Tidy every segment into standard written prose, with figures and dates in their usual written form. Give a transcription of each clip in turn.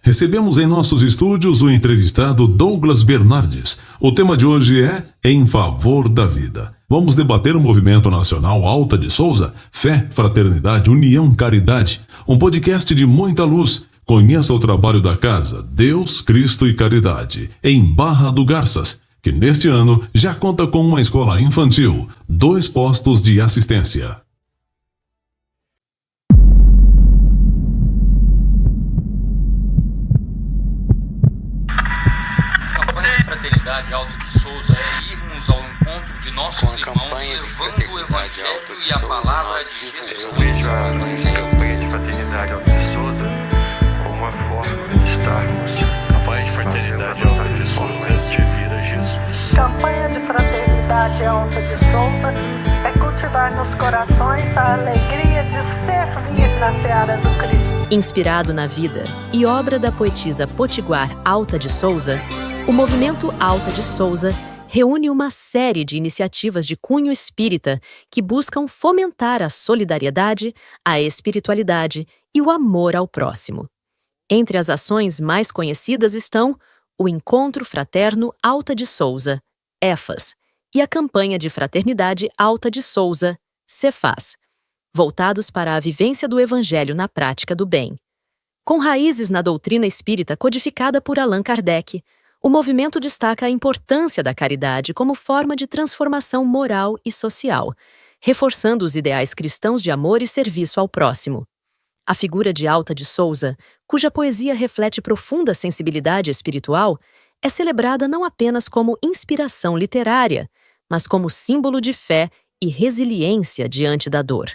Recebemos em nossos estúdios o entrevistado Douglas Bernardes. O tema de hoje é Em Favor da Vida. Vamos debater o Movimento Nacional Alta de Souza, Fé, Fraternidade, União, Caridade. Um podcast de muita luz. Conheça o trabalho da Casa Deus, Cristo e Caridade, em Barra do Garças, que neste ano já conta com uma escola infantil, 2 postos de assistência. Fraternidade Alta de Souza é irmos ao encontro de nossos irmãos, levando o Evangelho e a palavra de Jesus. Eu vejo a campanha de Fraternidade Alta de Souza como uma forma de estarmos. A campanha de Fraternidade Alta de Souza é servir a Jesus. Campanha de Fraternidade Alta de Souza é cultivar nos corações a alegria de servir na seara do Cristo. Inspirado na vida e obra da poetisa potiguar Alta de Souza, o Movimento Alta de Souza reúne uma série de iniciativas de cunho espírita que buscam fomentar a solidariedade, a espiritualidade e o amor ao próximo. Entre as ações mais conhecidas estão o Encontro Fraterno Alta de Souza, EFAS, e a Campanha de Fraternidade Alta de Souza, CEFAS, voltados para a vivência do Evangelho na prática do bem. Com raízes na doutrina espírita codificada por Allan Kardec, o movimento destaca a importância da caridade como forma de transformação moral e social, reforçando os ideais cristãos de amor e serviço ao próximo. A figura de Alta de Souza, cuja poesia reflete profunda sensibilidade espiritual, é celebrada não apenas como inspiração literária, mas como símbolo de fé e resiliência diante da dor.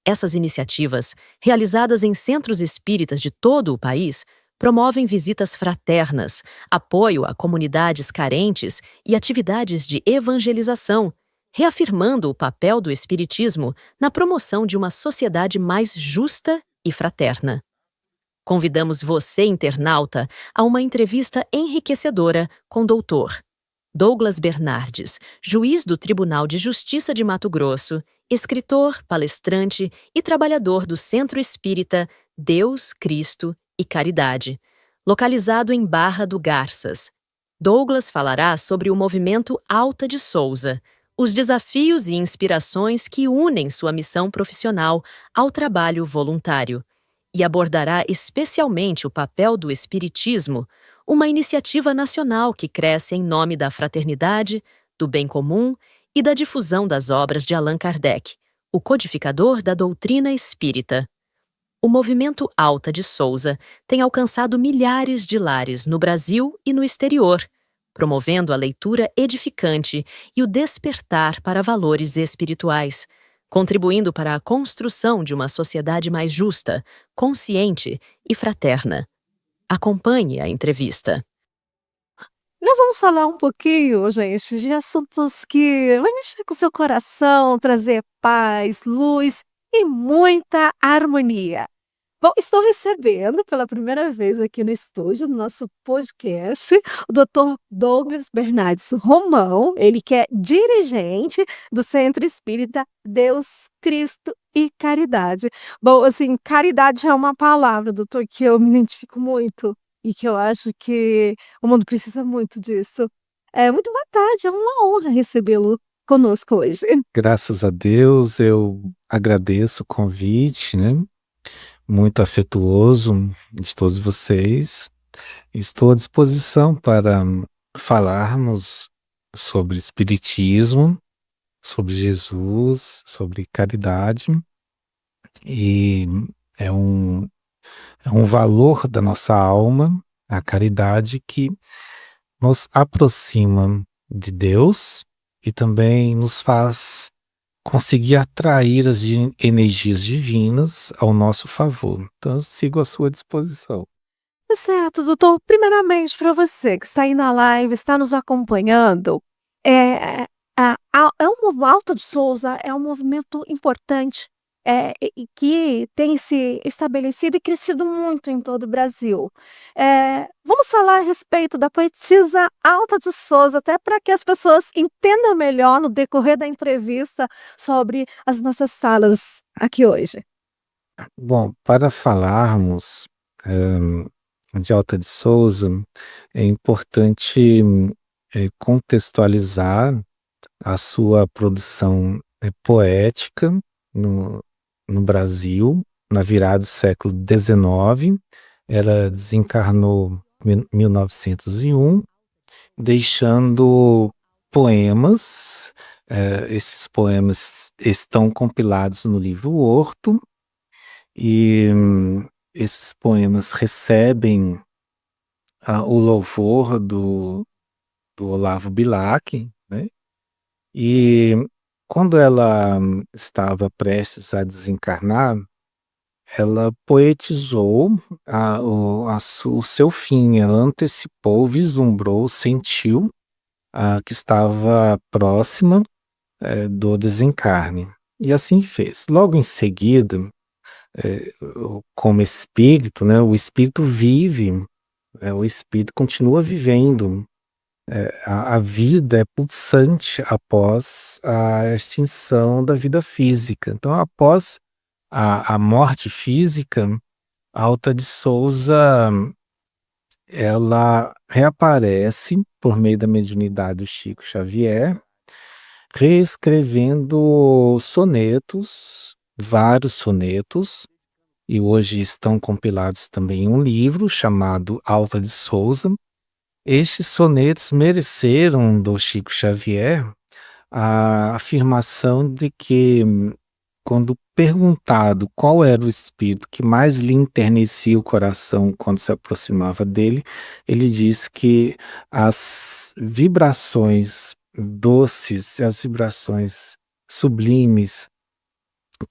Essas iniciativas, realizadas em centros espíritas de todo o país, promovem visitas fraternas, apoio a comunidades carentes e atividades de evangelização, reafirmando o papel do Espiritismo na promoção de uma sociedade mais justa e fraterna. Convidamos você, internauta, a uma entrevista enriquecedora com Dr. Douglas Bernardes, juiz do Tribunal de Justiça de Mato Grosso, escritor, palestrante e trabalhador do Centro Espírita Deus, Cristo e Caridade, localizado em Barra do Garças. Douglas falará sobre o movimento Alta de Souza, os desafios e inspirações que unem sua missão profissional ao trabalho voluntário, e abordará especialmente o papel do Espiritismo, uma iniciativa nacional que cresce em nome da fraternidade, do bem comum e da difusão das obras de Allan Kardec, o codificador da doutrina espírita. O movimento Alta de Souza tem alcançado milhares de lares no Brasil e no exterior, promovendo a leitura edificante e o despertar para valores espirituais, contribuindo para a construção de uma sociedade mais justa, consciente e fraterna. Acompanhe a entrevista. Nós vamos falar um pouquinho, gente, de assuntos que vão mexer com o seu coração, trazer paz, luz e muita harmonia. Bom, estou recebendo pela primeira vez aqui no estúdio, no nosso podcast, o Dr. Douglas Bernardes Romão, ele que é dirigente do Centro Espírita Deus, Cristo e Caridade. Bom, assim, caridade é uma palavra, doutor, que eu me identifico muito e que eu acho que o mundo precisa muito disso. Muito boa tarde, é uma honra recebê-lo conosco hoje. Graças a Deus, eu agradeço o convite, né? Muito afetuoso de todos vocês. Estou à disposição para falarmos sobre Espiritismo, sobre Jesus, sobre caridade. E é um valor da nossa alma, a caridade, que nos aproxima de Deus e também nos faz conseguir atrair as energias divinas ao nosso favor. Então, eu sigo à sua disposição. Certo, doutor. Primeiramente, para você que está aí na live, está nos acompanhando, o Alta de Souza é um movimento importante e que tem se estabelecido e crescido muito em todo o Brasil. Vamos falar a respeito da poetisa Alta de Souza, até para que as pessoas entendam melhor no decorrer da entrevista sobre as nossas salas aqui hoje. Bom, para falarmos de Alta de Souza, é importante contextualizar a sua produção poética no Brasil, na virada do século XIX. Ela desencarnou em 1901, deixando poemas. Esses poemas estão compilados no livro Horto, e esses poemas recebem o louvor do Olavo Bilac, né? E quando ela estava prestes a desencarnar, ela poetizou o seu fim. Ela antecipou, vislumbrou, sentiu que estava próxima do desencarne. E assim fez. Logo em seguida, como espírito, né, o espírito vive, o espírito continua vivendo. A vida é pulsante após a extinção da vida física. Então, após a morte física, a Alta de Souza, ela reaparece por meio da mediunidade do Chico Xavier, reescrevendo sonetos, vários sonetos, e hoje estão compilados também em um livro chamado Alta de Souza. Estes sonetos mereceram do Chico Xavier a afirmação de que, quando perguntado qual era o espírito que mais lhe enternecia o coração quando se aproximava dele, ele disse que as vibrações doces, as vibrações sublimes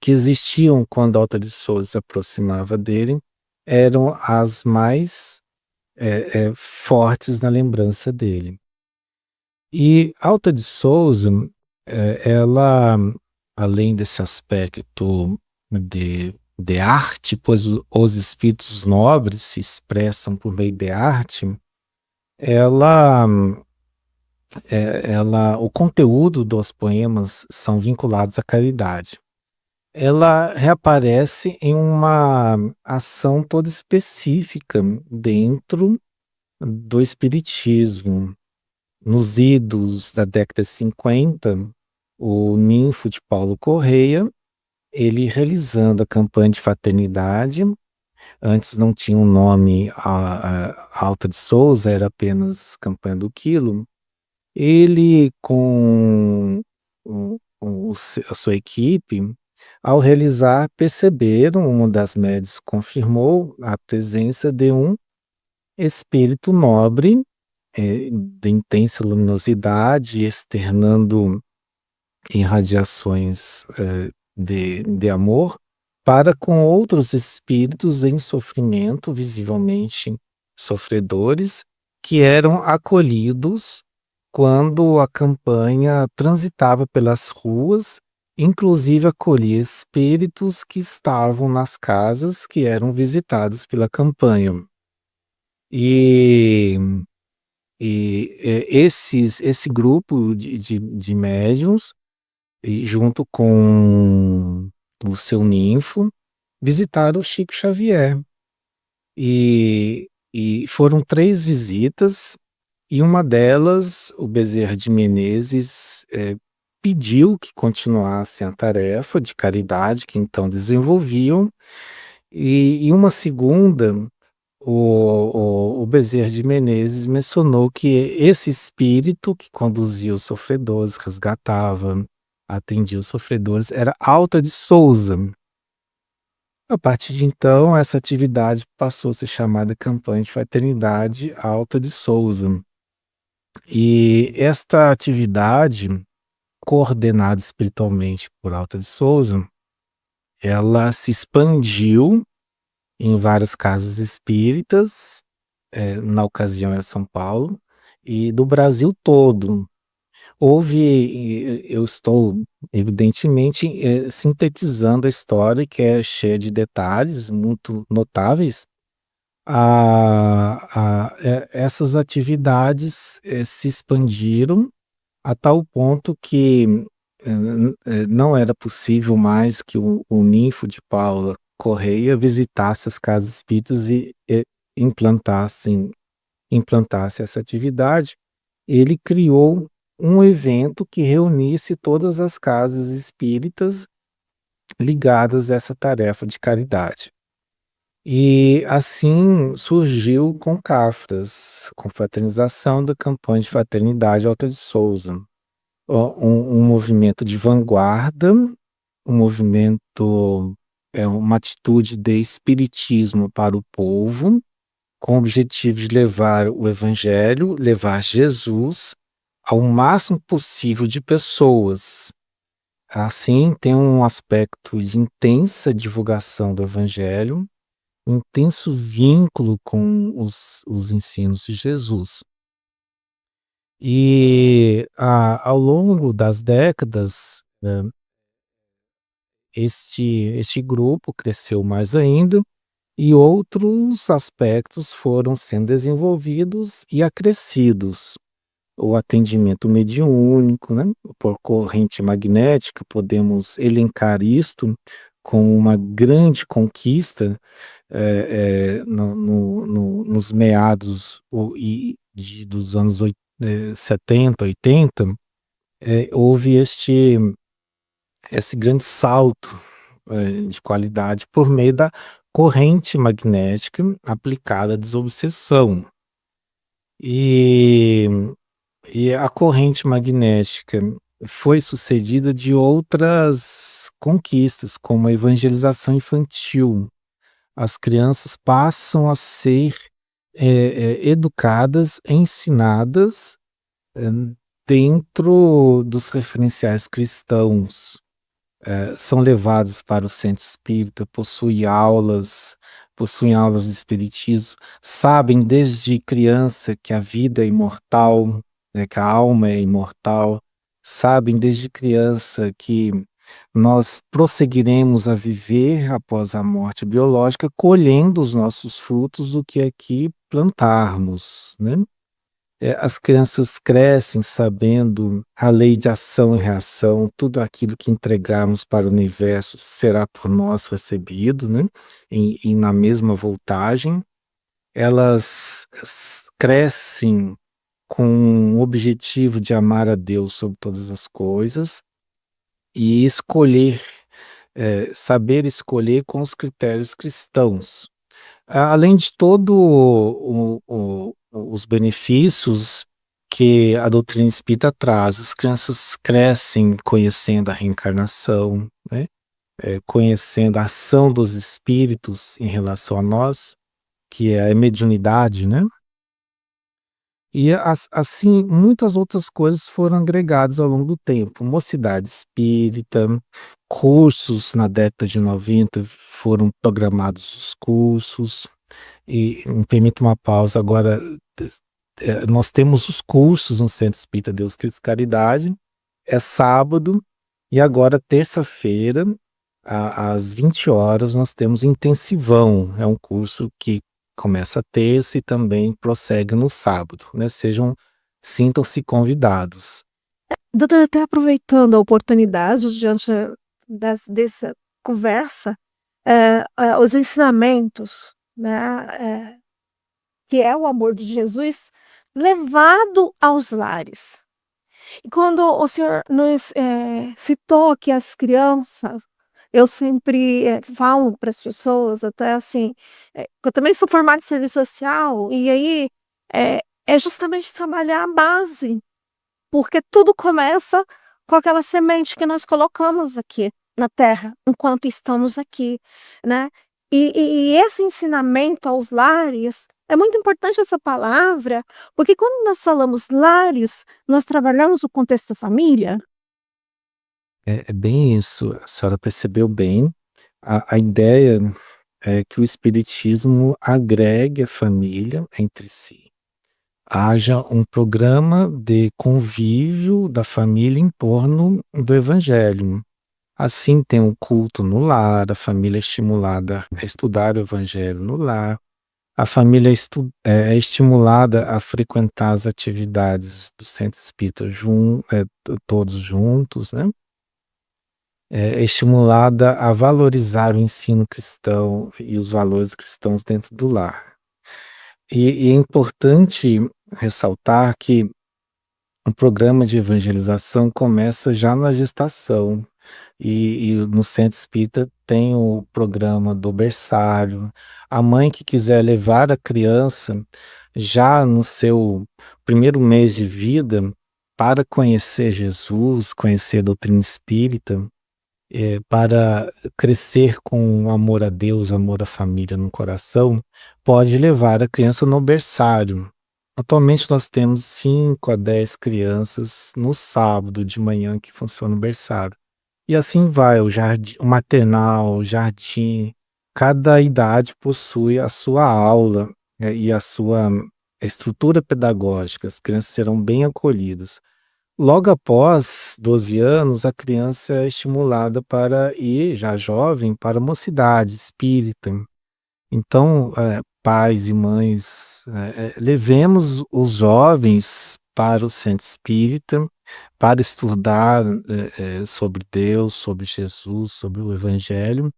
que existiam quando Alta de Souza se aproximava dele eram as mais fortes na lembrança dele. E Alta de Souza, ela, além desse aspecto de arte, pois os espíritos nobres se expressam por meio de arte, o conteúdo dos poemas são vinculados à caridade. Ela reaparece em uma ação toda específica dentro do espiritismo. Nos idos da década de 50, o ninfo de Paulo Correia, ele realizando a campanha de fraternidade, antes não tinha um nome, a Alta de Souza, era apenas campanha do quilo, ele com a sua equipe, ao realizar, perceberam, uma das médiuns confirmou a presença de um espírito nobre, de intensa luminosidade, externando irradiações de amor, para com outros espíritos em sofrimento, visivelmente sofredores, que eram acolhidos quando a campanha transitava pelas ruas, inclusive acolhia espíritos que estavam nas casas que eram visitados pela campanha. E esse grupo de médiuns, junto com o seu ninfo, visitaram o Chico Xavier. E foram 3 visitas, e uma delas, o Bezerra de Menezes, pediu que continuassem a tarefa de caridade que então desenvolviam, e uma segunda, o Bezerra de Menezes mencionou que esse espírito que conduzia os sofredores, resgatava, atendia os sofredores, era Alta de Souza. A partir de então, essa atividade passou a ser chamada Campanha de Fraternidade Alta de Souza. E esta atividade, coordenada espiritualmente por Alta de Souza, ela se expandiu em várias casas espíritas, na ocasião era São Paulo, e do Brasil todo. Eu estou evidentemente sintetizando a história, que é cheia de detalhes muito notáveis. Essas atividades se expandiram a tal ponto que não era possível mais que o ninfo de Paula Correia visitasse as casas espíritas implantasse essa atividade, ele criou um evento que reunisse todas as casas espíritas ligadas a essa tarefa de caridade. E assim surgiu Concafras, Confraternização da Campanha de Fraternidade Alta de Souza. Um movimento de vanguarda, um movimento, uma atitude de espiritismo para o povo, com o objetivo de levar o Evangelho, levar Jesus ao máximo possível de pessoas. Assim, tem um aspecto de intensa divulgação do Evangelho, um intenso vínculo com os ensinos de Jesus. E ao longo das décadas, este grupo cresceu mais ainda e outros aspectos foram sendo desenvolvidos e acrescidos. O atendimento mediúnico, né? Por corrente magnética, podemos elencar isto como uma grande conquista nos meados dos anos 70, 80, houve esse grande salto de qualidade por meio da corrente magnética aplicada à desobsessão. E a corrente magnética foi sucedida de outras conquistas, como a evangelização infantil. As crianças passam a ser educadas, ensinadas dentro dos referenciais cristãos. São levadas para o centro espírita, possuem aulas de espiritismo, sabem desde criança que a vida é imortal, que a alma é imortal, sabem desde criança que nós prosseguiremos a viver após a morte biológica, colhendo os nossos frutos do que aqui plantarmos, né? As crianças crescem sabendo a lei de ação e reação, tudo aquilo que entregarmos para o universo será por nós recebido, né? E na mesma voltagem. Elas crescem com o objetivo de amar a Deus sobre todas as coisas e saber escolher com os critérios cristãos. Além de todo os benefícios que a doutrina espírita traz, as crianças crescem conhecendo a reencarnação, né? Conhecendo a ação dos espíritos em relação a nós, que é a mediunidade, né? E assim, muitas outras coisas foram agregadas ao longo do tempo. Mocidade espírita, cursos na década de 90 foram programados os cursos. E me permita uma pausa agora. Nós temos os cursos no Centro Espírita Deus Cristo Caridade. É sábado e agora terça-feira, às 20 horas, nós temos intensivão. É um curso que começa terça e também prossegue no sábado, né? Sintam-se convidados. Doutor, até aproveitando a oportunidade diante dessa conversa, os ensinamentos, né, que é o amor de Jesus levado aos lares. E quando o senhor nos citou que as crianças, eu sempre falo para as pessoas, até assim, eu também sou formada em serviço social, e aí é justamente trabalhar a base, porque tudo começa com aquela semente que nós colocamos aqui na terra, enquanto estamos aqui, né? E esse ensinamento aos lares, é muito importante essa palavra, porque quando nós falamos lares, nós trabalhamos o contexto da família. É bem isso, a senhora percebeu bem. A ideia é que o Espiritismo agregue a família entre si. Haja um programa de convívio da família em torno do Evangelho. Assim, tem um culto no lar, a família é estimulada a estudar o Evangelho no lar, a família é estimulada a frequentar as atividades do Centro Espírita todos juntos, né? É estimulada a valorizar o ensino cristão e os valores cristãos dentro do lar. E é importante ressaltar que o programa de evangelização começa já na gestação. E no centro espírita tem o programa do berçário. A mãe que quiser levar a criança já no seu primeiro mês de vida para conhecer Jesus, conhecer a doutrina espírita, para crescer com amor a Deus, amor à família no coração, pode levar a criança no berçário. Atualmente nós temos 5 a 10 crianças no sábado de manhã que funciona o berçário. E assim vai, o jardim, o maternal, o jardim, cada idade possui a sua aula, e a sua estrutura pedagógica, as crianças serão bem acolhidas. Logo após 12 anos, a criança é estimulada para ir, já jovem, para a mocidade espírita. Então, pais e mães, levemos os jovens para o centro espírita, para estudar sobre Deus, sobre Jesus, sobre o Evangelho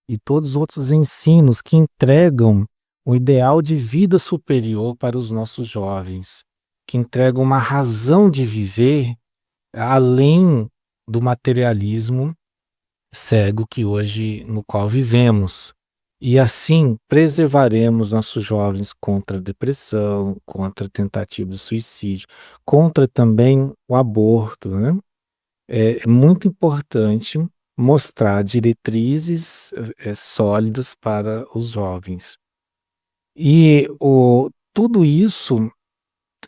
e todos os outros ensinos que entregam o ideal de vida superior para os nossos jovens, que entregam uma razão de viver além do materialismo cego que hoje no qual vivemos. E assim preservaremos nossos jovens contra a depressão, contra a tentativa de suicídio, contra também o aborto, né? É muito importante mostrar diretrizes sólidas para os jovens. E tudo isso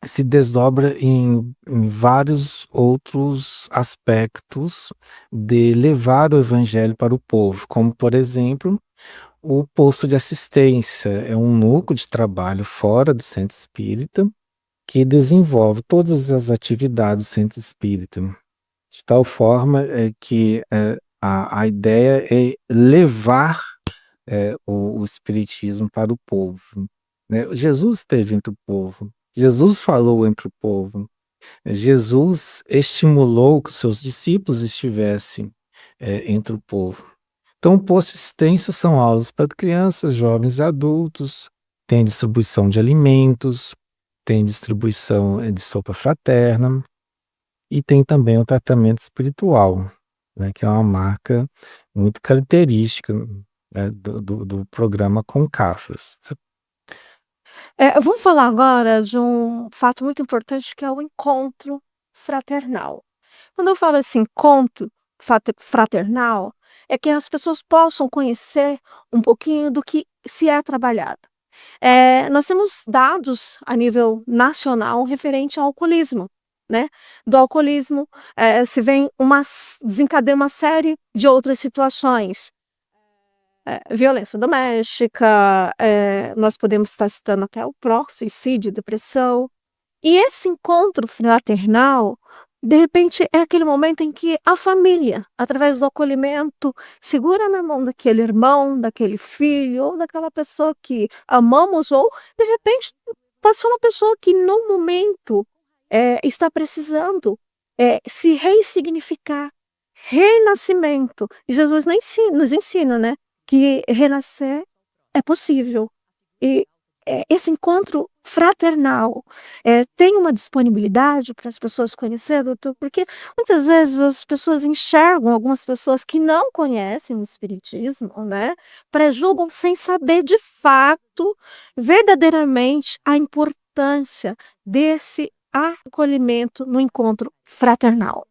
se desdobra em vários outros aspectos de levar o evangelho para o povo, como, por exemplo, o posto de assistência. É um núcleo de trabalho fora do centro espírita que desenvolve todas as atividades do centro espírita, de tal forma que a ideia é levar o espiritismo para o povo, né? Jesus esteve entre o povo, Jesus falou entre o povo, Jesus estimulou que seus discípulos estivessem entre o povo. Então, o posto de assistência são aulas para crianças, jovens e adultos, tem distribuição de alimentos, tem distribuição de sopa fraterna e tem também o tratamento espiritual, né, que é uma marca muito característica, né, do programa Concafras. Vamos falar agora de um fato muito importante que é o encontro fraternal. Quando eu falo assim, encontro fraternal, é que as pessoas possam conhecer um pouquinho do que se é trabalhado. Nós temos dados a nível nacional referente ao alcoolismo, né? Do alcoolismo se vem desencadeia uma série de outras situações. Violência doméstica, nós podemos estar citando até o próprio suicídio, depressão. E esse encontro fraternal, de repente, é aquele momento em que a família, através do acolhimento, segura na mão daquele irmão, daquele filho, ou daquela pessoa que amamos, ou, de repente, pode ser uma pessoa que, no momento, está precisando se ressignificar, renascimento. E Jesus nos ensina, né, que renascer é possível. E esse encontro fraternal tem uma disponibilidade para as pessoas conhecer, doutor? Porque muitas vezes as pessoas enxergam algumas pessoas que não conhecem o espiritismo, né, prejulgam sem saber de fato, verdadeiramente, a importância desse acolhimento no encontro fraternal.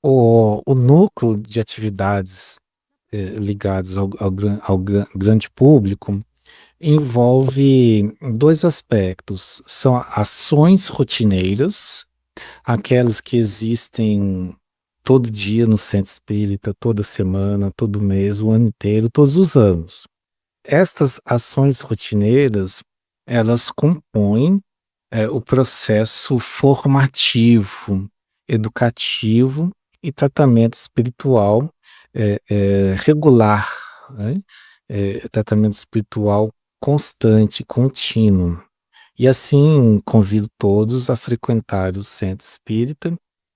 O núcleo de atividades ligadas ao grande público envolve 2 aspectos. São ações rotineiras, aquelas que existem todo dia no centro espírita, toda semana, todo mês, o ano inteiro, todos os anos. Estas ações rotineiras, elas compõem o processo formativo, educativo e tratamento espiritual regular, né? Tratamento espiritual constante, contínuo. E assim convido todos a frequentar o centro espírita,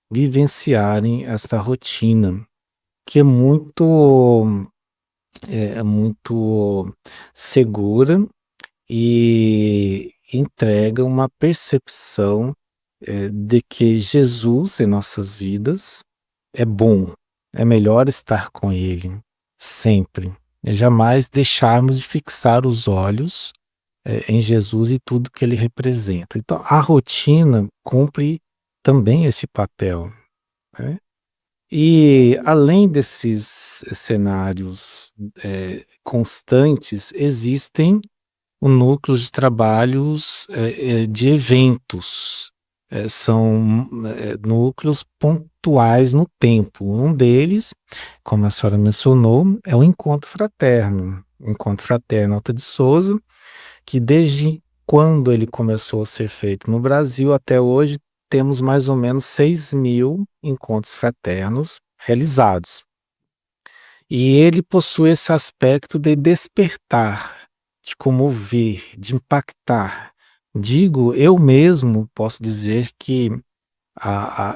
vivenciarem esta rotina, que é muito segura e entrega uma percepção de que Jesus em nossas vidas é bom, é melhor estar com Ele sempre. É jamais deixarmos de fixar os olhos em Jesus e tudo que Ele representa. Então, a rotina cumpre também esse papel, né? E além desses cenários constantes, existem o núcleo de trabalhos de eventos. São núcleos pontuais no tempo. Um deles, como a senhora mencionou, é o Encontro Fraterno. O Encontro Fraterno Alta de Souza, que desde quando ele começou a ser feito no Brasil até hoje, temos mais ou menos 6.000 encontros fraternos realizados. E ele possui esse aspecto de despertar, de comover, de impactar. Digo, eu mesmo posso dizer que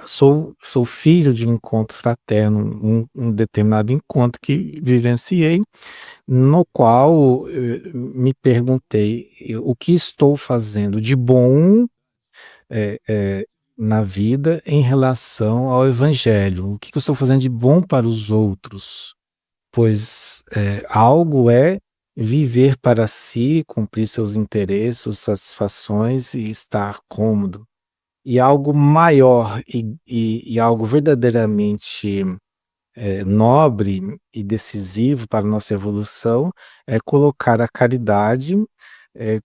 sou filho de um encontro fraterno, um determinado encontro que vivenciei, no qual me perguntei o que estou fazendo de bom na vida em relação ao Evangelho. O que eu estou fazendo de bom para os outros? Pois algo é viver para si, cumprir seus interesses, satisfações e estar cômodo. E algo maior e algo verdadeiramente nobre e decisivo para a nossa evolução é colocar a caridade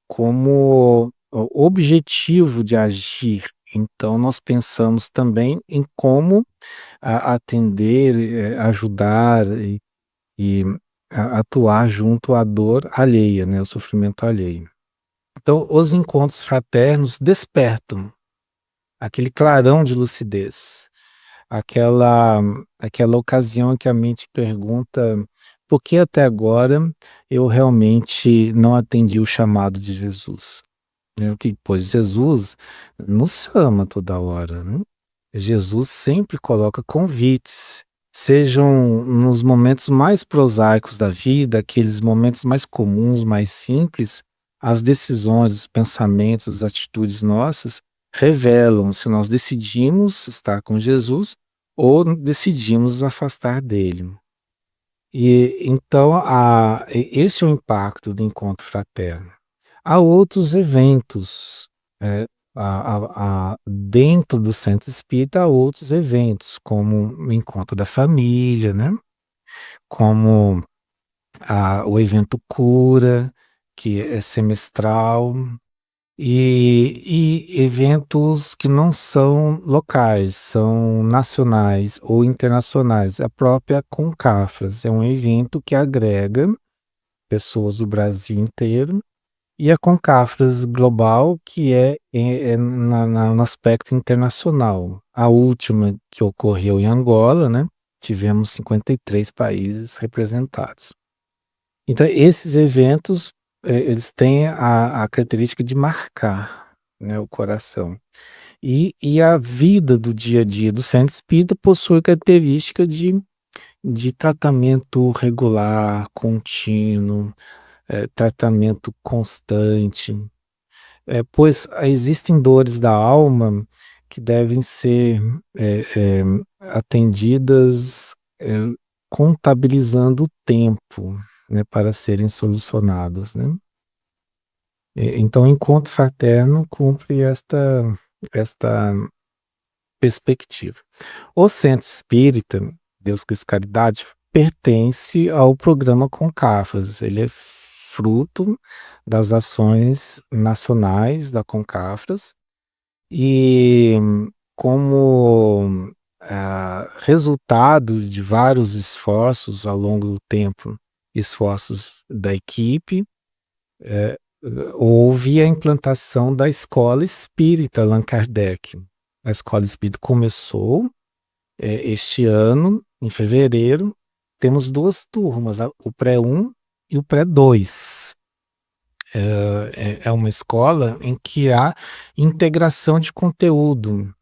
como objetivo de agir. Então, nós pensamos também em como atender, ajudar e atuar junto à dor alheia, né, o sofrimento alheio. Então, os encontros fraternos despertam aquele clarão de lucidez, aquela ocasião em que a mente pergunta por que até agora eu realmente não atendi o chamado de Jesus. Pois Jesus nos chama toda hora, né? Jesus sempre coloca convites, sejam nos momentos mais prosaicos da vida, aqueles momentos mais comuns, mais simples, as decisões, os pensamentos, as atitudes nossas revelam se nós decidimos estar com Jesus ou decidimos nos afastar dele. E então esse é o impacto do encontro fraterno. Há outros eventos dentro do centro espírita, há outros eventos, como o encontro da família, né? Como o evento cura, que é semestral, e eventos que não são locais, são nacionais ou internacionais. A própria Concafras é um evento que agrega pessoas do Brasil inteiro, e a Concafras Global, que é no aspecto internacional. A última que ocorreu em Angola, né? Tivemos 53 países representados. Então, esses eventos, eles têm a característica de marcar, né, o coração. E a vida do dia a dia do centro espírita possui característica de tratamento regular, contínuo, tratamento constante, pois existem dores da alma que devem ser atendidas contabilizando o tempo, né, para serem solucionadas, né? Então, o encontro fraterno cumpre esta perspectiva. O Centro Espírita, Deus Cristo Caridade, pertence ao programa Concafras. Ele é fruto das ações nacionais da Concafras e como resultado de vários esforços ao longo do tempo, esforços da equipe, houve a implantação da Escola Espírita Allan Kardec. A Escola Espírita começou este ano, em fevereiro. Temos 2 turmas, o pré-1 e o pré-2. É uma escola em que há integração de conteúdo,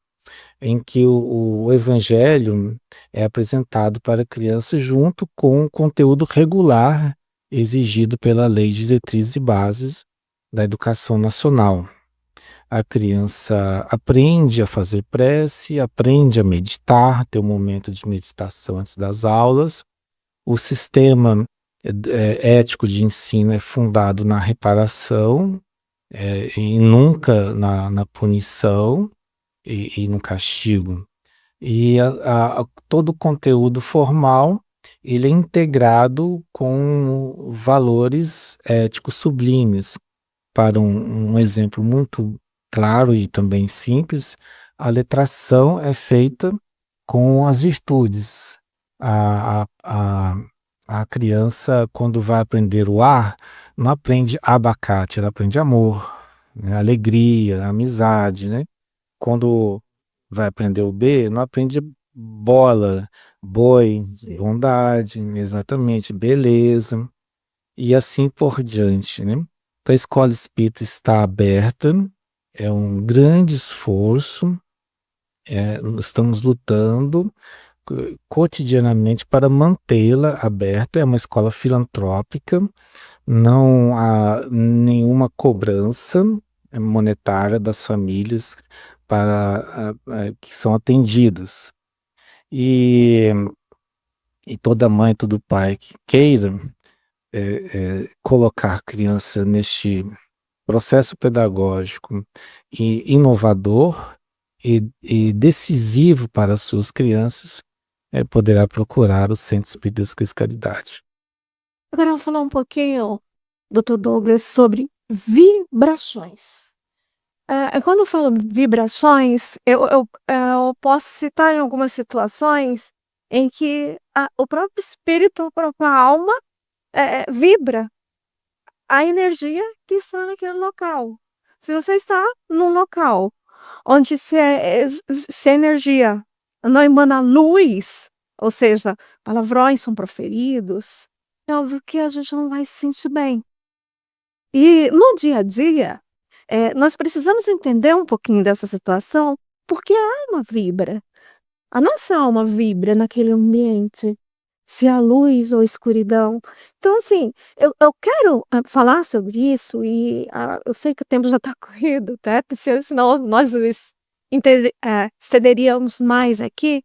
em que o Evangelho é apresentado para a criança junto com o conteúdo regular exigido pela Lei de Diretrizes e Bases da educação nacional. A criança aprende a fazer prece, aprende a meditar, ter um momento de meditação antes das aulas. O sistema ético de ensino é fundado na reparação, e nunca na punição e no castigo. E todo o conteúdo formal ele é integrado com valores éticos sublimes. Para um exemplo muito claro e também simples, a letração é feita com as virtudes. A criança, quando vai aprender o A, não aprende abacate, ela aprende amor, né, alegria, amizade, né? Quando vai aprender o B, não aprende bola, boi, bondade, exatamente, beleza, e assim por diante, né? Então a escola espírita está aberta, é um grande esforço, estamos lutando cotidianamente para mantê-la aberta, é uma escola filantrópica, não há nenhuma cobrança monetária das famílias para que são atendidas. E toda mãe, todo pai que queira colocar a criança neste processo pedagógico e inovador e decisivo para as suas crianças, poderá procurar o Centro Espírita Deus Cristo Caridade. Agora eu vou falar um pouquinho, Dr. Douglas, sobre vibrações. Quando eu falo vibrações, eu posso citar em algumas situações em que o próprio espírito, a própria alma vibra a energia que está naquele local. Se você está num local onde se a energia não emana luz, ou seja, palavrões são proferidos, é óbvio que a gente não vai se sentir bem. E no dia a dia, nós precisamos entender um pouquinho dessa situação, porque a alma vibra. A nossa alma vibra naquele ambiente, se há luz ou escuridão. Então, assim, eu quero falar sobre isso e eu sei que o tempo já está corrido, tá? Porque senão nós estenderíamos mais aqui.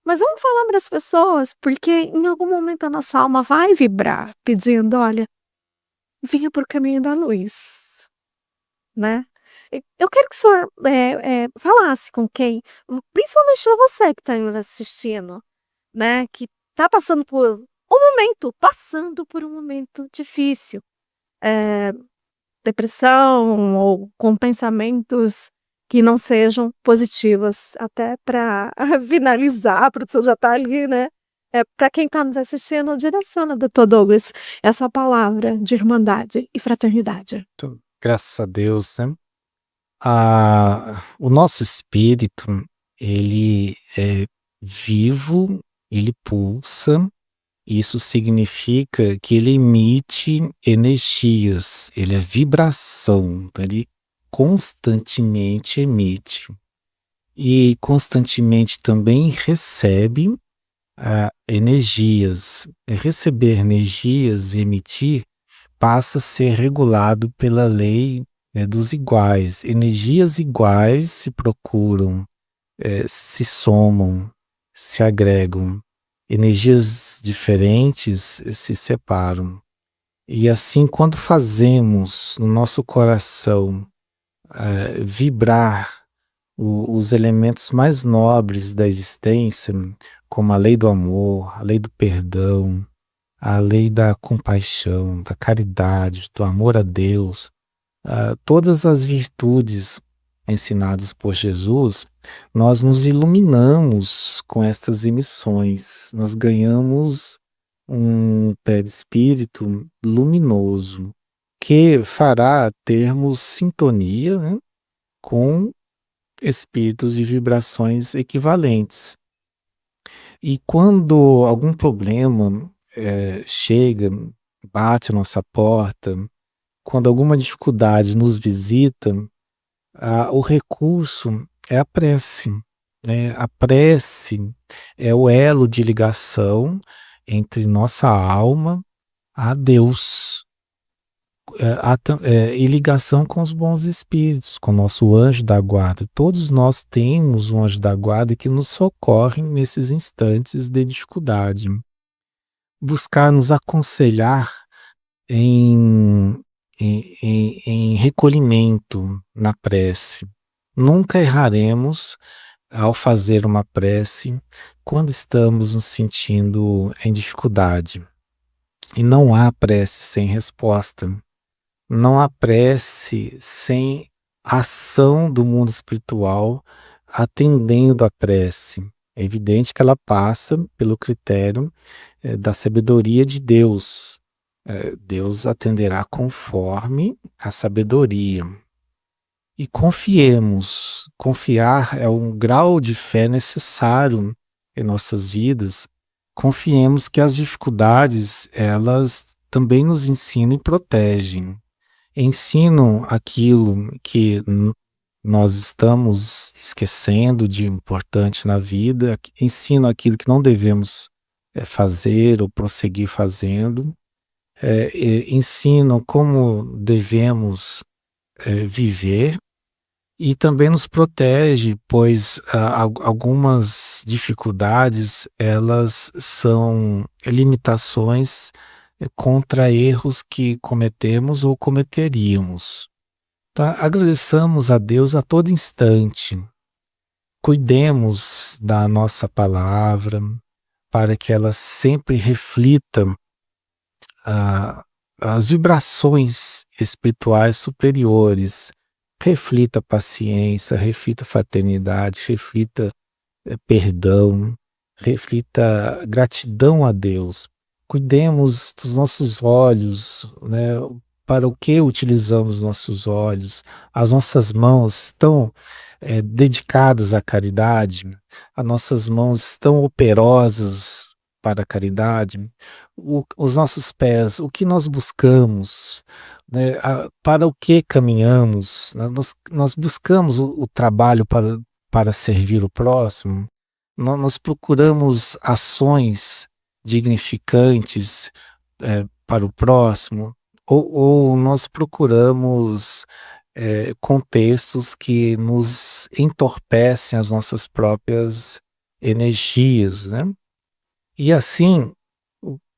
Mas vamos falar para as pessoas, porque em algum momento a nossa alma vai vibrar, pedindo, olha, vinha por caminho da luz, né? Eu quero que o senhor falasse com quem, principalmente para você que está nos assistindo, né? Que está passando por um momento difícil, depressão ou com pensamentos que não sejam positivos, até para finalizar, a produção já está ali, né? Para quem está nos assistindo, direciona, Dr. Douglas, essa palavra de irmandade e fraternidade. Então, graças a Deus, né? O nosso espírito, ele é vivo, ele pulsa, isso significa que ele emite energias, ele é vibração, então ele constantemente emite e constantemente também recebe energias. Receber energias e emitir passa a ser regulado pela lei dos iguais. Energias iguais se procuram, se somam, se agregam. Energias diferentes se separam. E assim, quando fazemos no nosso coração vibrar os elementos mais nobres da existência, como a lei do amor, a lei do perdão, a lei da compaixão, da caridade, do amor a Deus, todas as virtudes ensinadas por Jesus, nós nos iluminamos com estas emissões, nós ganhamos um perispírito luminoso que fará termos sintonia, né, com espíritos de vibrações equivalentes. E quando algum problema chega, bate a nossa porta, quando alguma dificuldade nos visita, o recurso é a prece, né? A prece é o elo de ligação entre nossa alma a Deus. e ligação com os bons espíritos, com o nosso anjo da guarda. Todos nós temos um anjo da guarda que nos socorre nesses instantes de dificuldade. Buscar nos aconselhar em recolhimento na prece. Nunca erraremos ao fazer uma prece quando estamos nos sentindo em dificuldade. E não há prece sem resposta. Não há prece sem ação do mundo espiritual atendendo a prece. É evidente que ela passa pelo critério da sabedoria de Deus. Deus atenderá conforme a sabedoria. E confiemos. Confiar é um grau de fé necessário em nossas vidas. Confiemos que as dificuldades, elas também nos ensinam e protegem. Ensinam aquilo que nós estamos esquecendo de importante na vida, ensinam aquilo que não devemos fazer ou prosseguir fazendo, ensinam como devemos viver, e também nos protege, pois algumas dificuldades, elas são limitações contra erros que cometemos ou cometeríamos. Tá? Agradeçamos a Deus a todo instante. Cuidemos da nossa palavra para que ela sempre reflita as vibrações espirituais superiores. Reflita paciência, reflita fraternidade, reflita perdão, reflita gratidão a Deus. Cuidemos dos nossos olhos, né? Para o que utilizamos nossos olhos? As nossas mãos estão dedicadas à caridade? As nossas mãos estão operosas para a caridade? Os nossos pés, o que nós buscamos? Né? Para o que caminhamos? Nós buscamos o trabalho para servir o próximo? Nós procuramos ações dignificantes para o próximo? Ou nós procuramos contextos que nos entorpecem as nossas próprias energias, né? E assim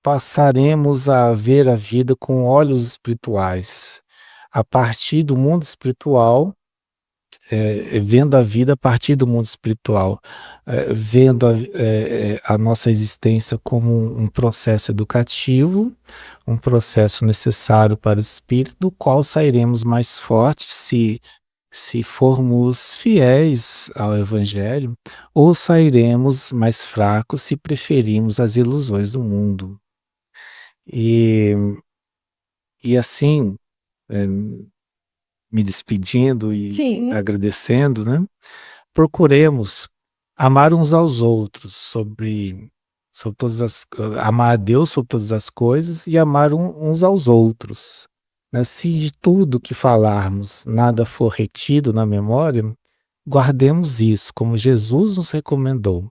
passaremos a ver a vida com olhos espirituais, a partir do mundo espiritual, vendo a vida a partir do mundo espiritual, vendo a nossa existência como um processo educativo, um processo necessário para o espírito, do qual sairemos mais fortes se formos fiéis ao Evangelho, ou sairemos mais fracos se preferirmos as ilusões do mundo. E assim, me despedindo e Sim. agradecendo, né? Procuremos amar uns aos outros sobre amar a Deus sobre todas as coisas e amar uns aos outros. Né? Se de tudo que falarmos nada for retido na memória, guardemos isso, como Jesus nos recomendou.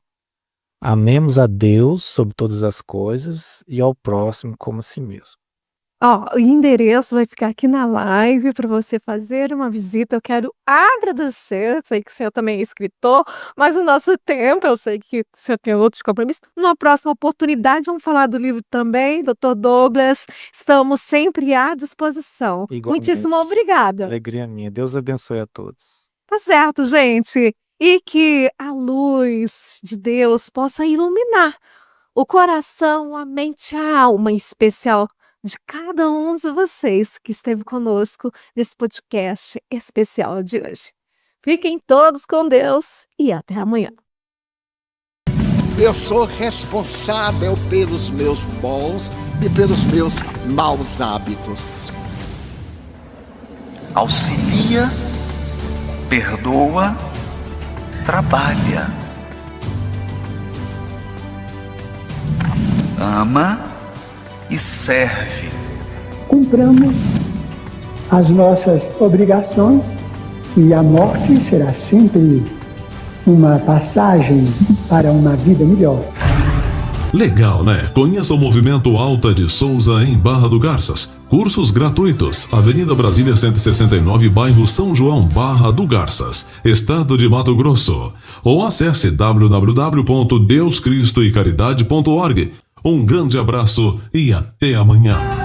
Amemos a Deus sobre todas as coisas e ao próximo como a si mesmo. O endereço vai ficar aqui na live para você fazer uma visita. Eu quero agradecer, sei que o senhor também é escritor, mas o nosso tempo, eu sei que o senhor tem outros compromissos. Numa próxima oportunidade, vamos falar do livro também, Dr. Douglas. Estamos sempre à disposição. Igualmente. Muitíssimo obrigada. Alegria minha. Deus abençoe a todos. Tá certo, gente. E que a luz de Deus possa iluminar o coração, a mente, a alma em especial de cada um de vocês que esteve conosco nesse podcast especial de hoje. Fiquem todos com Deus e até amanhã. Eu sou responsável pelos meus bons e pelos meus maus hábitos. Auxilia, perdoa, trabalha. Ama e serve. Cumpramos as nossas obrigações e a morte será sempre uma passagem para uma vida melhor. Legal, né? Conheça o movimento Alta de Souza em Barra do Garças. Cursos gratuitos. Avenida Brasília 169, bairro São João, Barra do Garças, Estado de Mato Grosso. Ou acesse www.deuscristoecaridade.org. Um grande abraço e até amanhã.